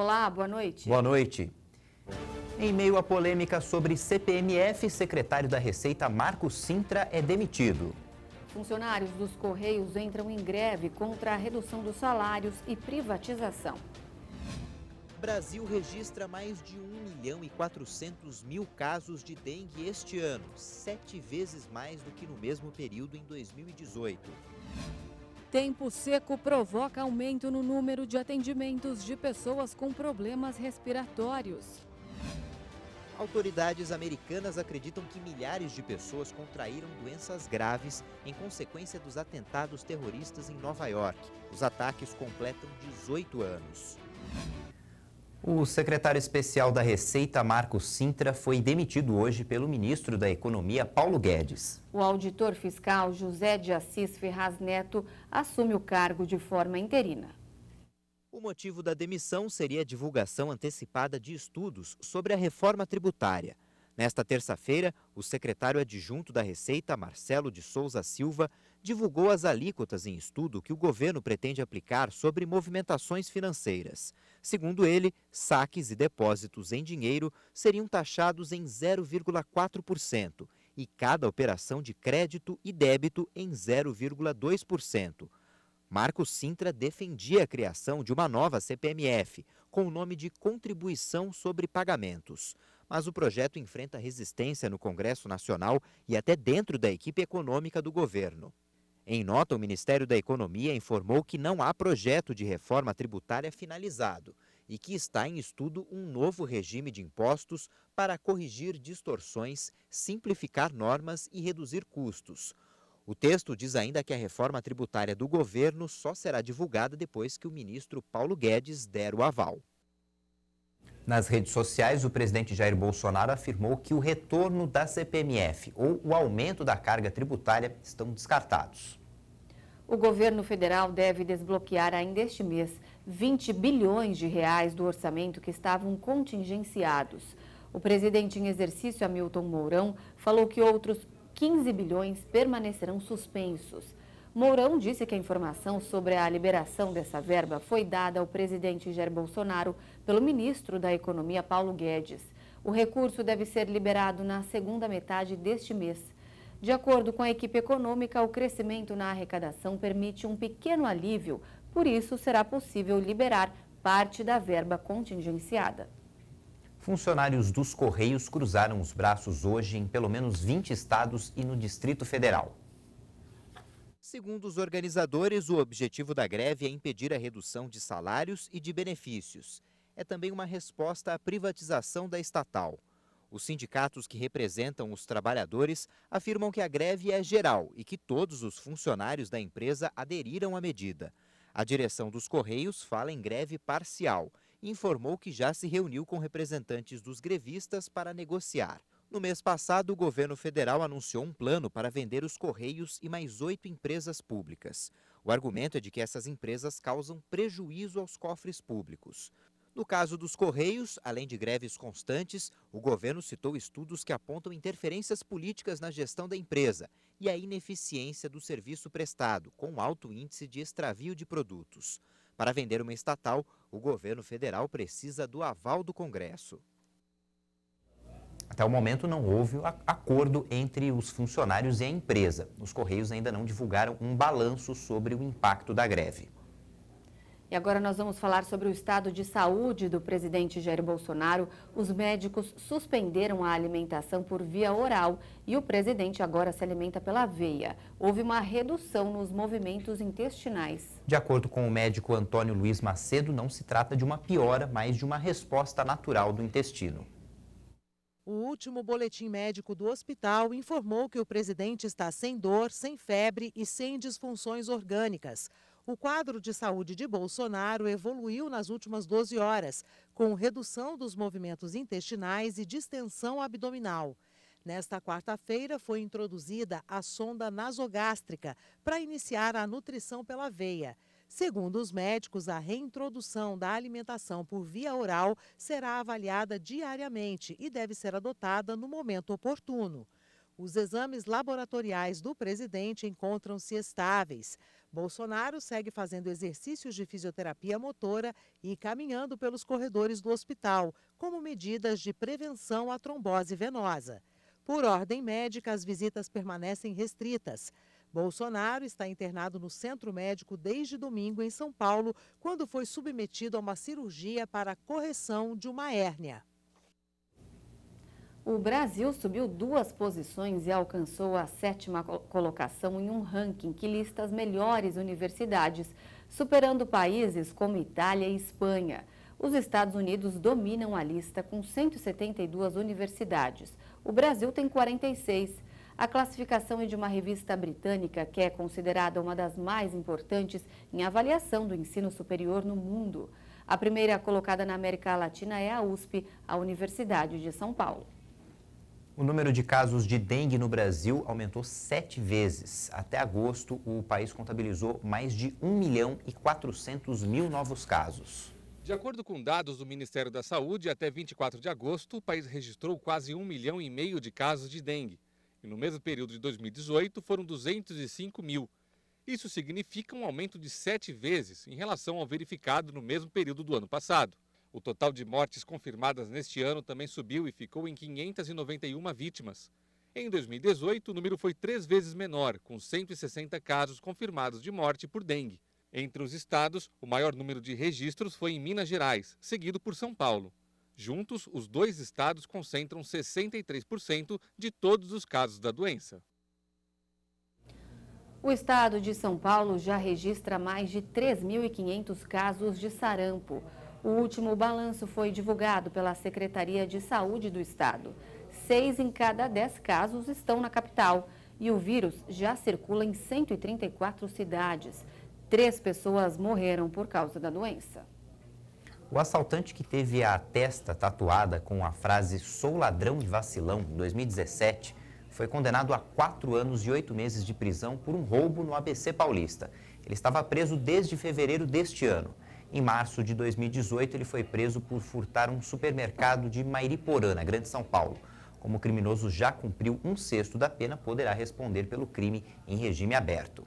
Olá, boa noite. Boa noite. Em meio à polêmica sobre CPMF, secretário da Receita Marcos Cintra é demitido. Funcionários dos Correios entram em greve contra a redução dos salários e privatização. Brasil registra mais de 1.400.000 casos de dengue este ano, 7 vezes mais do que no mesmo período em 2018. Tempo seco provoca aumento no número de atendimentos de pessoas com problemas respiratórios. Autoridades americanas acreditam que milhares de pessoas contraíram doenças graves em consequência dos atentados terroristas em Nova York. Os ataques completam 18 anos. O secretário especial da Receita, Marcos Cintra, foi demitido hoje pelo ministro da Economia, Paulo Guedes. O auditor fiscal José de Assis Ferraz Neto assume o cargo de forma interina. O motivo da demissão seria a divulgação antecipada de estudos sobre a reforma tributária. Nesta terça-feira, o secretário adjunto da Receita, Marcelo de Souza Silva, divulgou as alíquotas em estudo que o governo pretende aplicar sobre movimentações financeiras. Segundo ele, saques e depósitos em dinheiro seriam taxados em 0,4% e cada operação de crédito e débito em 0,2%. Marcos Cintra defendia a criação de uma nova CPMF, com o nome de Contribuição sobre Pagamentos. Mas o projeto enfrenta resistência no Congresso Nacional e até dentro da equipe econômica do governo. Em nota, o Ministério da Economia informou que não há projeto de reforma tributária finalizado e que está em estudo um novo regime de impostos para corrigir distorções, simplificar normas e reduzir custos. O texto diz ainda que a reforma tributária do governo só será divulgada depois que o ministro Paulo Guedes der o aval. Nas redes sociais, o presidente Jair Bolsonaro afirmou que o retorno da CPMF ou o aumento da carga tributária estão descartados. O governo federal deve desbloquear ainda este mês 20 bilhões de reais do orçamento que estavam contingenciados. O presidente em exercício, Hamilton Mourão, falou que outros 15 bilhões permanecerão suspensos. Mourão disse que a informação sobre a liberação dessa verba foi dada ao presidente Jair Bolsonaro pelo ministro da Economia, Paulo Guedes. O recurso deve ser liberado na segunda metade deste mês. De acordo com a equipe econômica, o crescimento na arrecadação permite um pequeno alívio, por isso será possível liberar parte da verba contingenciada. Funcionários dos Correios cruzaram os braços hoje em pelo menos 20 estados e no Distrito Federal. Segundo os organizadores, o objetivo da greve é impedir a redução de salários e de benefícios. É também uma resposta à privatização da estatal. Os sindicatos que representam os trabalhadores afirmam que a greve é geral e que todos os funcionários da empresa aderiram à medida. A direção dos Correios fala em greve parcial e informou que já se reuniu com representantes dos grevistas para negociar. No mês passado, o governo federal anunciou um plano para vender os Correios e mais 8 empresas públicas. O argumento é de que essas empresas causam prejuízo aos cofres públicos. No caso dos Correios, além de greves constantes, o governo citou estudos que apontam interferências políticas na gestão da empresa e a ineficiência do serviço prestado, com alto índice de extravio de produtos. Para vender uma estatal, o governo federal precisa do aval do Congresso. Até o momento não houve acordo entre os funcionários e a empresa. Os Correios ainda não divulgaram um balanço sobre o impacto da greve. E agora nós vamos falar sobre o estado de saúde do presidente Jair Bolsonaro. Os médicos suspenderam a alimentação por via oral e o presidente agora se alimenta pela veia. Houve uma redução nos movimentos intestinais. De acordo com o médico Antônio Luiz Macedo, não se trata de uma piora, mas de uma resposta natural do intestino. O último boletim médico do hospital informou que o presidente está sem dor, sem febre e sem disfunções orgânicas. O quadro de saúde de Bolsonaro evoluiu nas últimas 12 horas, com redução dos movimentos intestinais e distensão abdominal. Nesta quarta-feira foi introduzida a sonda nasogástrica para iniciar a nutrição pela veia. Segundo os médicos, a reintrodução da alimentação por via oral será avaliada diariamente e deve ser adotada no momento oportuno. Os exames laboratoriais do presidente encontram-se estáveis. Bolsonaro segue fazendo exercícios de fisioterapia motora e caminhando pelos corredores do hospital, como medidas de prevenção à trombose venosa. Por ordem médica, as visitas permanecem restritas. Bolsonaro está internado no Centro Médico desde domingo em São Paulo, quando foi submetido a uma cirurgia para a correção de uma hérnia. O Brasil subiu 2 posições e alcançou a 7ª colocação em um ranking que lista as melhores universidades, superando países como Itália e Espanha. Os Estados Unidos dominam a lista com 172 universidades. O Brasil tem 46. A classificação é de uma revista britânica que é considerada uma das mais importantes em avaliação do ensino superior no mundo. A primeira colocada na América Latina é a USP, a Universidade de São Paulo. O número de casos de dengue no Brasil aumentou 7 vezes. Até agosto, o país contabilizou mais de 1.400.000 novos casos. De acordo com dados do Ministério da Saúde, até 24 de agosto, o país registrou quase 1,5 milhão de casos de dengue. E no mesmo período de 2018, foram 205 mil. Isso significa um aumento de 7 vezes em relação ao verificado no mesmo período do ano passado. O total de mortes confirmadas neste ano também subiu e ficou em 591 vítimas. Em 2018, o número foi 3 vezes menor, com 160 casos confirmados de morte por dengue. Entre os estados, o maior número de registros foi em Minas Gerais, seguido por São Paulo. Juntos, os 2 estados concentram 63% de todos os casos da doença. O estado de São Paulo já registra mais de 3.500 casos de sarampo. O último balanço foi divulgado pela Secretaria de Saúde do Estado. 6 em cada 10 casos estão na capital e o vírus já circula em 134 cidades. 3 pessoas morreram por causa da doença. O assaltante que teve a testa tatuada com a frase "Sou ladrão e vacilão" em 2017 foi condenado a 4 anos e 8 meses de prisão por um roubo no ABC Paulista. Ele estava preso desde fevereiro deste ano. Em março de 2018, ele foi preso por furtar um supermercado de Mairiporã, na Grande São Paulo. Como o criminoso já cumpriu 1/6 da pena, poderá responder pelo crime em regime aberto.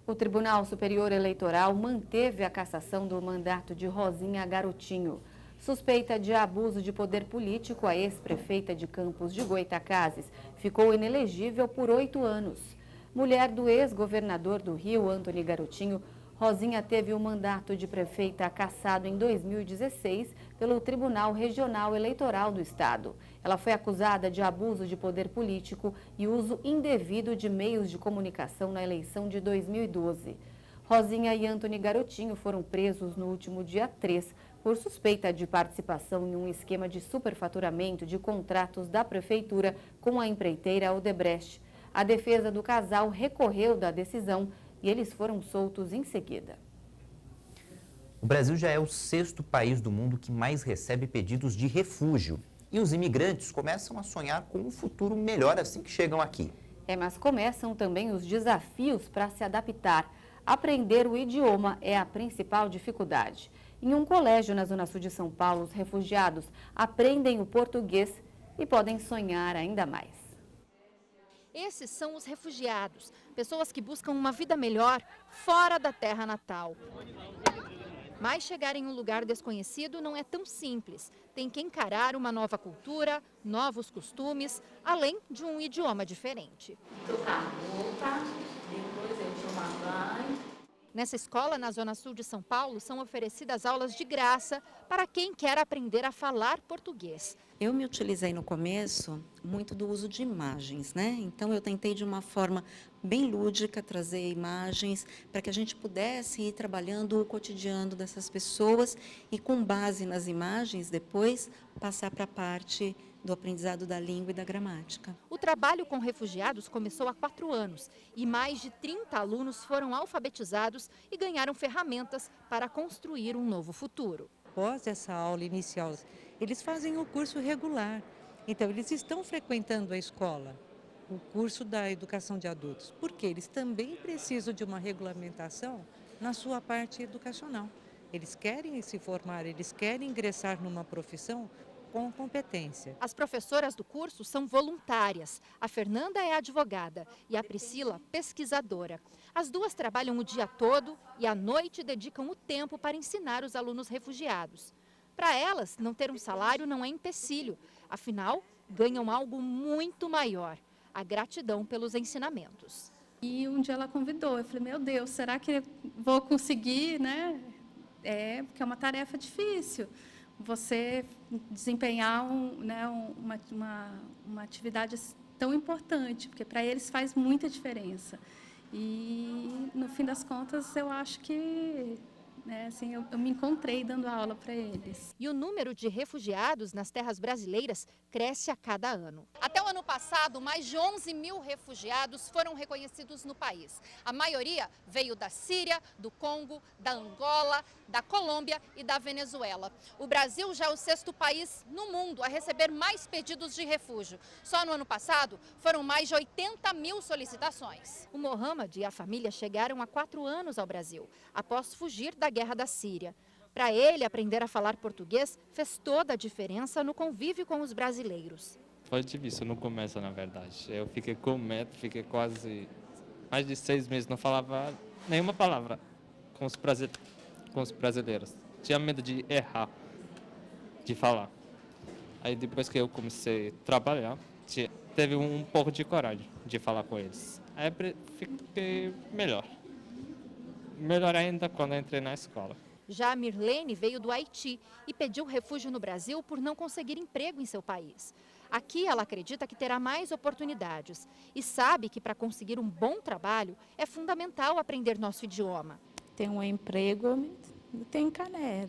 O Tribunal Superior Eleitoral manteve a cassação do mandato de Rosinha Garotinho. Suspeita de abuso de poder político, a ex-prefeita de Campos de Goytacazes ficou inelegível por 8 anos. Mulher do ex-governador do Rio, Antony Garotinho, Rosinha teve o mandato de prefeita cassado em 2016 pelo Tribunal Regional Eleitoral do Estado. Ela foi acusada de abuso de poder político e uso indevido de meios de comunicação na eleição de 2012. Rosinha e Antony Garotinho foram presos no último dia 3 por suspeita de participação em um esquema de superfaturamento de contratos da prefeitura com a empreiteira Odebrecht. A defesa do casal recorreu da decisão e eles foram soltos em seguida. O Brasil já é o 6º país do mundo que mais recebe pedidos de refúgio. E os imigrantes começam a sonhar com um futuro melhor assim que chegam aqui. Mas começam também os desafios para se adaptar. Aprender o idioma é a principal dificuldade. Em um colégio na Zona Sul de São Paulo, os refugiados aprendem o português e podem sonhar ainda mais. Esses são os refugiados, pessoas que buscam uma vida melhor fora da terra natal. Mas chegar em um lugar desconhecido não é tão simples. Tem que encarar uma nova cultura, novos costumes, além de um idioma diferente. Nessa escola, na Zona Sul de São Paulo, são oferecidas aulas de graça para quem quer aprender a falar português. Eu me utilizei no começo muito do uso de imagens, né? Então eu tentei de uma forma bem lúdica trazer imagens para que a gente pudesse ir trabalhando o cotidiano dessas pessoas e com base nas imagens depois passar para a parte do aprendizado da língua e da gramática. O trabalho com refugiados começou há 4 anos e mais de 30 alunos foram alfabetizados e ganharam ferramentas para construir um novo futuro. Após essa aula inicial, eles fazem o curso regular. Então, eles estão frequentando a escola, o curso da educação de adultos, porque eles também precisam de uma regulamentação na sua parte educacional. Eles querem se formar, eles querem ingressar numa profissão com competência. As professoras do curso são voluntárias. A Fernanda é advogada e a Priscila, pesquisadora. As duas trabalham o dia todo e à noite dedicam o tempo para ensinar os alunos refugiados. Para elas, não ter um salário não é empecilho. Afinal, ganham algo muito maior, a gratidão pelos ensinamentos. E um dia ela convidou, eu falei, meu Deus, será que vou conseguir, né? Porque é uma tarefa difícil, você desempenhar uma atividade tão importante, porque para eles faz muita diferença. E, no fim das contas, eu acho que eu me encontrei dando aula para eles. E o número de refugiados nas terras brasileiras cresce a cada ano. Até o ano passado, mais de 11 mil refugiados foram reconhecidos no país. A maioria veio da Síria, do Congo, da Angola, da Colômbia e da Venezuela. O Brasil já é o 6º país no mundo a receber mais pedidos de refúgio. Só no ano passado, foram mais de 80 mil solicitações. O Mohamed e a família chegaram há 4 anos ao Brasil, após fugir da guerra da Síria. Para ele, aprender a falar português fez toda a diferença no convívio com os brasileiros. Foi difícil no começo, na verdade. Eu fiquei com medo, fiquei quase mais de 6 meses, não falava nenhuma palavra com os brasileiros. Tinha medo de errar, de falar. Aí depois que eu comecei a trabalhar, teve um pouco de coragem de falar com eles. Aí fiquei melhor. Melhor ainda quando entrei na escola. Já a Mirlene veio do Haiti e pediu refúgio no Brasil por não conseguir emprego em seu país. Aqui ela acredita que terá mais oportunidades e sabe que para conseguir um bom trabalho é fundamental aprender nosso idioma. Tem um emprego, eu tenho canera.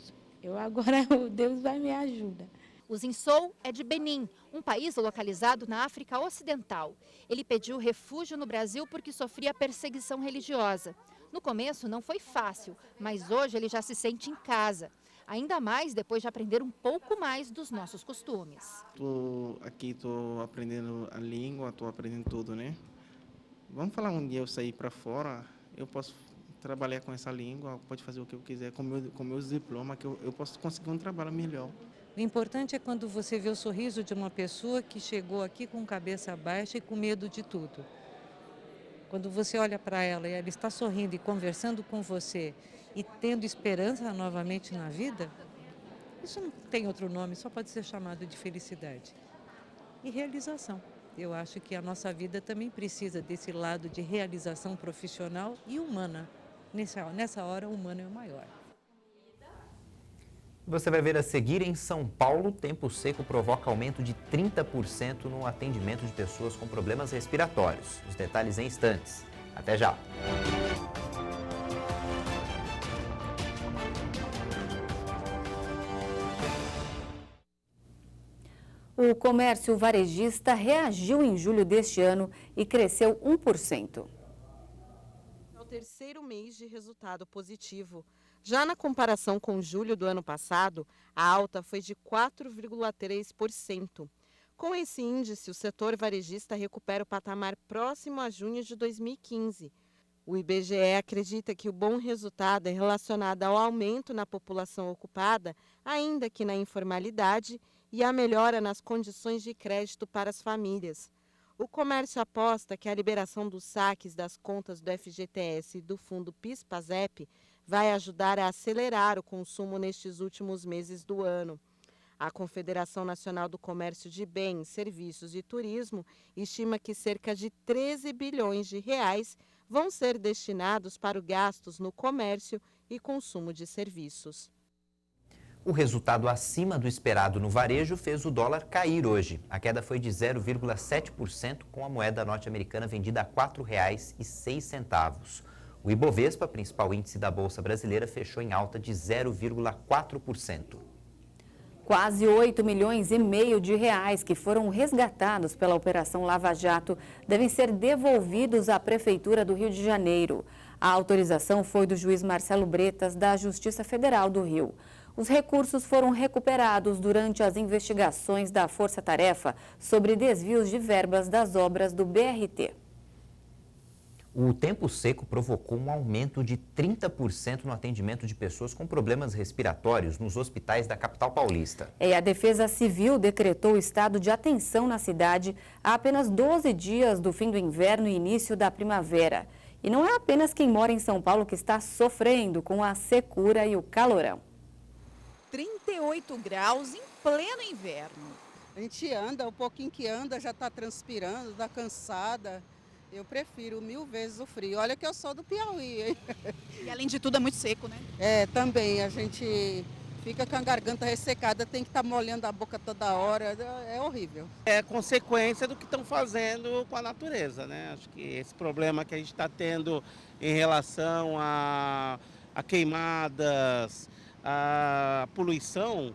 Agora Deus vai me ajudar. O Zinsou é de Benin, um país localizado na África Ocidental. Ele pediu refúgio no Brasil porque sofria perseguição religiosa. No começo não foi fácil, mas hoje ele já se sente em casa. Ainda mais depois de aprender um pouco mais dos nossos costumes. Estou aprendendo a língua, estou aprendendo tudo, né? Vamos falar um dia eu sair para fora, eu posso trabalhar com essa língua, pode fazer o que eu quiser, com meus diplomas, que eu posso conseguir um trabalho melhor. O importante é quando você vê o sorriso de uma pessoa que chegou aqui com cabeça baixa e com medo de tudo. Quando você olha para ela e ela está sorrindo e conversando com você e tendo esperança novamente na vida, isso não tem outro nome, só pode ser chamado de felicidade. E realização. Eu acho que a nossa vida também precisa desse lado de realização profissional e humana. Nessa hora, o humano é o maior. Você vai ver a seguir: em São Paulo, tempo seco provoca aumento de 30% no atendimento de pessoas com problemas respiratórios. Os detalhes em instantes. Até já! O comércio varejista reagiu em julho deste ano e cresceu 1%. É o terceiro mês de resultado positivo. Já na comparação com julho do ano passado, a alta foi de 4,3%. Com esse índice, o setor varejista recupera o patamar próximo a junho de 2015. O IBGE acredita que o bom resultado é relacionado ao aumento na população ocupada, ainda que na informalidade, e à melhora nas condições de crédito para as famílias. O comércio aposta que a liberação dos saques das contas do FGTS e do fundo PIS/PASEP vai ajudar a acelerar o consumo nestes últimos meses do ano. A Confederação Nacional do Comércio de Bens, Serviços e Turismo estima que cerca de 13 bilhões de reais vão ser destinados para gastos no comércio e consumo de serviços. O resultado acima do esperado no varejo fez o dólar cair hoje. A queda foi de 0,7%, com a moeda norte-americana vendida a R$ 4,06. O Ibovespa, principal índice da Bolsa Brasileira, fechou em alta de 0,4%. Quase 8 milhões e meio de reais que foram resgatados pela Operação Lava Jato devem ser devolvidos à Prefeitura do Rio de Janeiro. A autorização foi do juiz Marcelo Bretas, da Justiça Federal do Rio. Os recursos foram recuperados durante as investigações da Força Tarefa sobre desvios de verbas das obras do BRT. O tempo seco provocou um aumento de 30% no atendimento de pessoas com problemas respiratórios nos hospitais da capital paulista. A Defesa Civil decretou estado de atenção na cidade há apenas 12 dias do fim do inverno e início da primavera. E não é apenas quem mora em São Paulo que está sofrendo com a secura e o calorão. 38 graus em pleno inverno. A gente anda, o pouquinho que anda já está transpirando, está cansada. Eu prefiro 1000 vezes o frio. Olha que eu sou do Piauí, hein? E além de tudo é muito seco, né? É, também. A gente fica com a garganta ressecada, tem que estar molhando a boca toda hora. É horrível. É consequência do que estão fazendo com a natureza, né? Acho que esse problema que a gente está tendo em relação a queimadas, a poluição,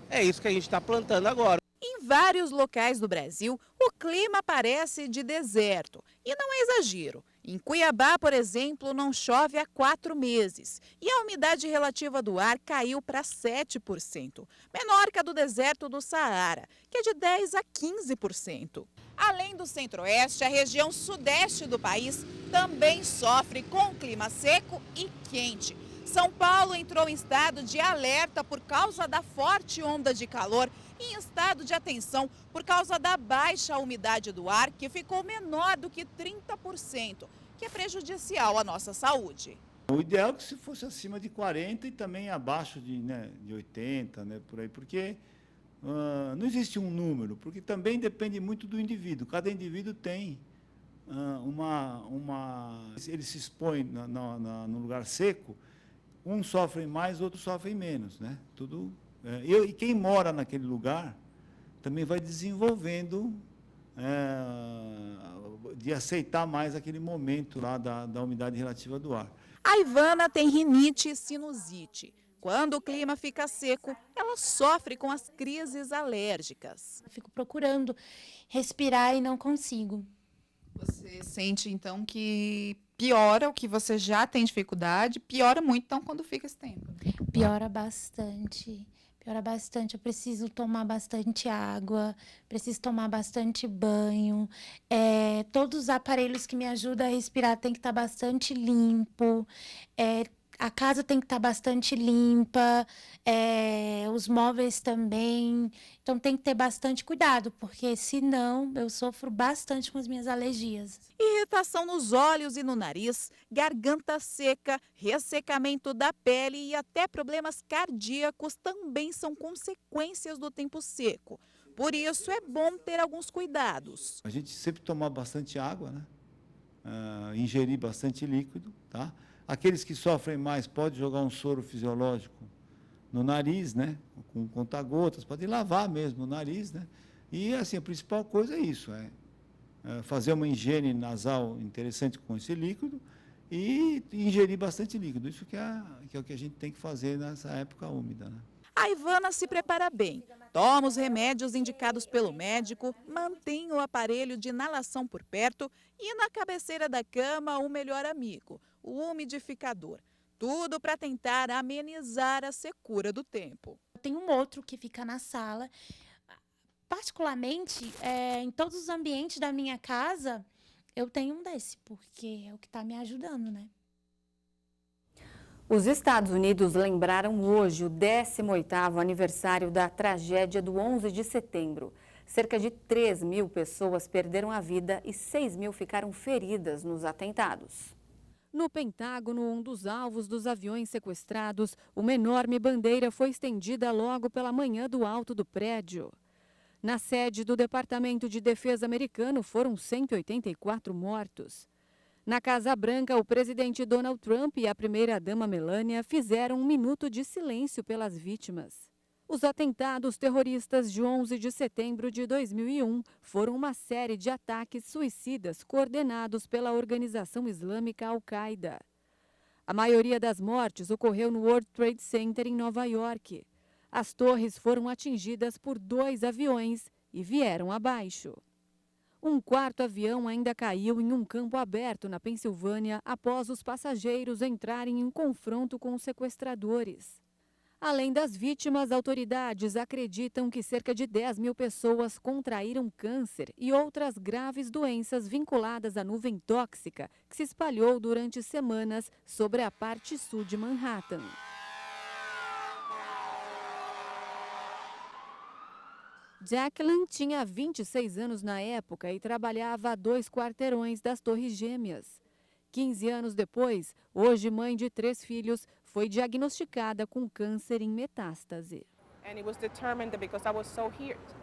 é isso que a gente está plantando agora. Em vários locais do Brasil, o clima parece de deserto. E não é exagero. Em Cuiabá, por exemplo, não chove há 4 meses. E a umidade relativa do ar caiu para 7%. Menor que a do deserto do Saara, que é de 10% a 15%. Além do centro-oeste, a região sudeste do país também sofre com clima seco e quente. São Paulo entrou em estado de alerta por causa da forte onda de calor e em estado de atenção por causa da baixa umidade do ar, que ficou menor do que 30%, que é prejudicial à nossa saúde. O ideal é que se fosse acima de 40 e também abaixo de 80, por aí, porque não existe um número, porque também depende muito do indivíduo. Cada indivíduo tem ele se expõe no lugar seco, uns sofrem mais, outros sofrem menos, né? E quem mora naquele lugar também vai desenvolvendo de aceitar mais aquele momento lá da umidade relativa do ar. A Ivana tem rinite e sinusite. Quando o clima fica seco, ela sofre com as crises alérgicas. Eu fico procurando respirar e não consigo. Você sente, então, que piora o que você já tem dificuldade, piora muito, então, quando fica esse tempo? Piora bastante. Piora bastante. Eu preciso tomar bastante água, preciso tomar bastante banho. Todos os aparelhos que me ajudam a respirar tem que estar bastante limpo. A casa tem que estar bastante limpa, os móveis também. Então tem que ter bastante cuidado, porque senão eu sofro bastante com as minhas alergias. Irritação nos olhos e no nariz, garganta seca, ressecamento da pele e até problemas cardíacos também são consequências do tempo seco. Por isso é bom ter alguns cuidados. A gente sempre tomar bastante água, né? Ingerir bastante líquido, tá? Aqueles que sofrem mais podem jogar um soro fisiológico no nariz, né? Com conta-gotas, podem lavar mesmo o nariz, né? E assim, a principal coisa é isso, fazer uma higiene nasal interessante com esse líquido e ingerir bastante líquido. Isso que é o que a gente tem que fazer nessa época úmida, né? A Ivana se prepara bem, toma os remédios indicados pelo médico, mantém o aparelho de inalação por perto e na cabeceira da cama o melhor amigo, o umidificador. Tudo para tentar amenizar a secura do tempo. Tem um outro que fica na sala. Particularmente, em todos os ambientes da minha casa, eu tenho um desse, porque é o que está me ajudando, né? Os Estados Unidos lembraram hoje o 18º aniversário da tragédia do 11 de setembro. Cerca de 3.000 pessoas perderam a vida e 6.000 ficaram feridas nos atentados. No Pentágono, um dos alvos dos aviões sequestrados, uma enorme bandeira foi estendida logo pela manhã do alto do prédio. Na sede do Departamento de Defesa americano, foram 184 mortos. Na Casa Branca, o presidente Donald Trump e a primeira-dama Melania fizeram um minuto de silêncio pelas vítimas. Os atentados terroristas de 11 de setembro de 2001 foram uma série de ataques suicidas coordenados pela organização islâmica Al-Qaeda. A maioria das mortes ocorreu no World Trade Center em Nova York. As torres foram atingidas por 2 aviões e vieram abaixo. Um 4º avião ainda caiu em um campo aberto na Pensilvânia após os passageiros entrarem em confronto com os sequestradores. Além das vítimas, autoridades acreditam que cerca de 10 mil pessoas contraíram câncer e outras graves doenças vinculadas à nuvem tóxica que se espalhou durante semanas sobre a parte sul de Manhattan. Jacqueline tinha 26 anos na época e trabalhava a 2 quarteirões das Torres Gêmeas. 15 anos depois, hoje mãe de 3 filhos, foi diagnosticada com câncer em metástase.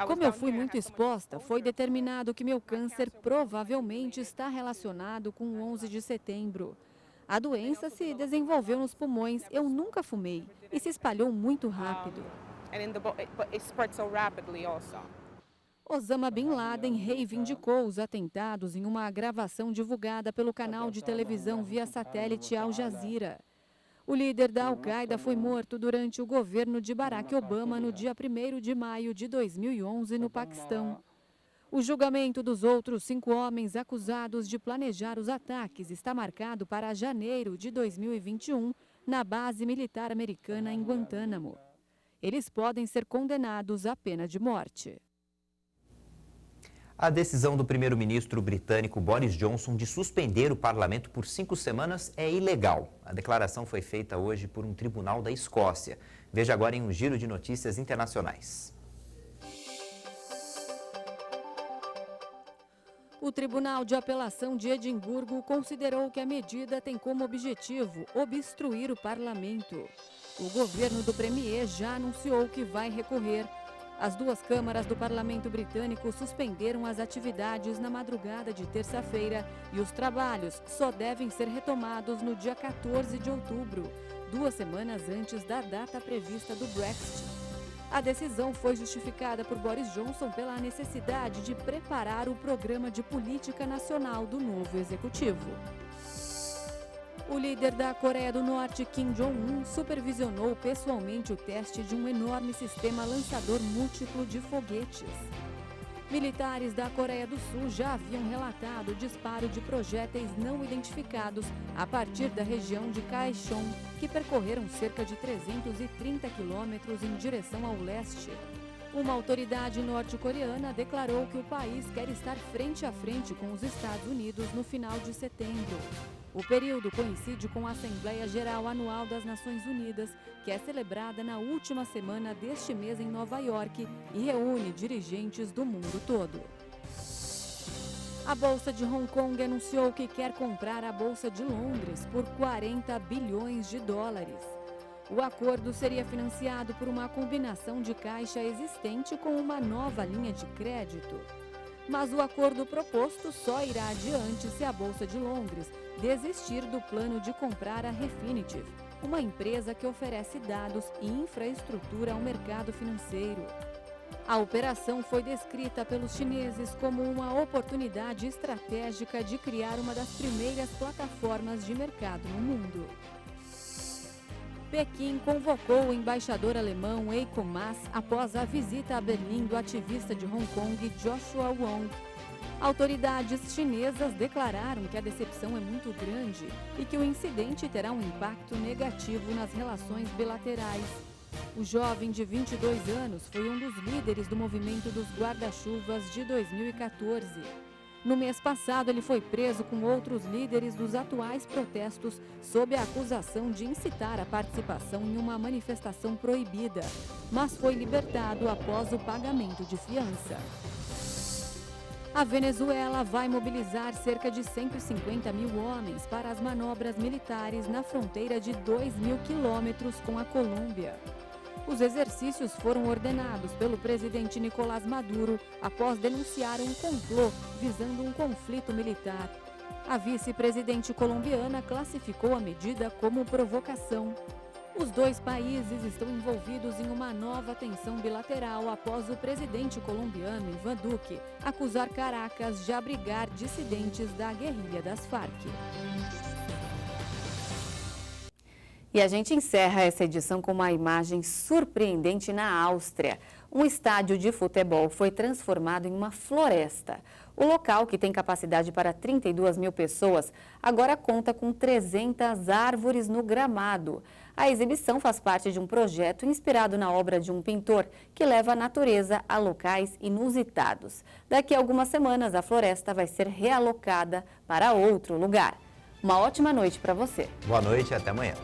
Como eu fui muito exposta, foi determinado que meu câncer provavelmente está relacionado com o 11 de setembro. A doença se desenvolveu nos pulmões, eu nunca fumei e se espalhou muito rápido. Osama Bin Laden reivindicou os atentados em uma gravação divulgada pelo canal de televisão via satélite Al Jazeera. O líder da Al-Qaeda foi morto durante o governo de Barack Obama no dia 1º de maio de 2011 no Paquistão. O julgamento dos outros 5 homens acusados de planejar os ataques está marcado para janeiro de 2021 na base militar americana em Guantánamo. Eles podem ser condenados à pena de morte. A decisão do primeiro-ministro britânico Boris Johnson de suspender o parlamento por 5 semanas é ilegal. A declaração foi feita hoje por um tribunal da Escócia. Veja agora em um giro de notícias internacionais. O Tribunal de Apelação de Edimburgo considerou que a medida tem como objetivo obstruir o parlamento. O governo do premier já anunciou que vai recorrer. As 2 câmaras do parlamento britânico suspenderam as atividades na madrugada de terça-feira e os trabalhos só devem ser retomados no dia 14 de outubro, 2 semanas antes da data prevista do Brexit. A decisão foi justificada por Boris Johnson pela necessidade de preparar o programa de política nacional do novo executivo. O líder da Coreia do Norte, Kim Jong-un, supervisionou pessoalmente o teste de um enorme sistema lançador múltiplo de foguetes. Militares da Coreia do Sul já haviam relatado o disparo de projéteis não identificados a partir da região de Kaesong, que percorreram cerca de 330 quilômetros em direção ao leste. Uma autoridade norte-coreana declarou que o país quer estar frente a frente com os Estados Unidos no final de setembro. O período coincide com a Assembleia Geral Anual das Nações Unidas, que é celebrada na última semana deste mês em Nova York e reúne dirigentes do mundo todo. A Bolsa de Hong Kong anunciou que quer comprar a Bolsa de Londres por 40 bilhões de dólares. O acordo seria financiado por uma combinação de caixa existente com uma nova linha de crédito. Mas o acordo proposto só irá adiante se a Bolsa de Londres desistir do plano de comprar a Refinitiv, uma empresa que oferece dados e infraestrutura ao mercado financeiro. A operação foi descrita pelos chineses como uma oportunidade estratégica de criar uma das primeiras plataformas de mercado no mundo. Pequim convocou o embaixador alemão Heiko Maas após a visita a Berlim do ativista de Hong Kong Joshua Wong. Autoridades chinesas declararam que a decepção é muito grande e que o incidente terá um impacto negativo nas relações bilaterais. O jovem de 22 anos foi um dos líderes do movimento dos guarda-chuvas de 2014. No mês passado, ele foi preso com outros líderes dos atuais protestos sob a acusação de incitar a participação em uma manifestação proibida, mas foi libertado após o pagamento de fiança. A Venezuela vai mobilizar cerca de 150 mil homens para as manobras militares na fronteira de 2.000 quilômetros com a Colômbia. Os exercícios foram ordenados pelo presidente Nicolás Maduro após denunciar um complô visando um conflito militar. A vice-presidente colombiana classificou a medida como provocação. Os 2 países estão envolvidos em uma nova tensão bilateral após o presidente colombiano Iván Duque acusar Caracas de abrigar dissidentes da guerrilha das Farc. E a gente encerra essa edição com uma imagem surpreendente na Áustria. Um estádio de futebol foi transformado em uma floresta. O local, que tem capacidade para 32 mil pessoas, agora conta com 300 árvores no gramado. A exibição faz parte de um projeto inspirado na obra de um pintor que leva a natureza a locais inusitados. Daqui a algumas semanas, a floresta vai ser realocada para outro lugar. Uma ótima noite para você. Boa noite e até amanhã.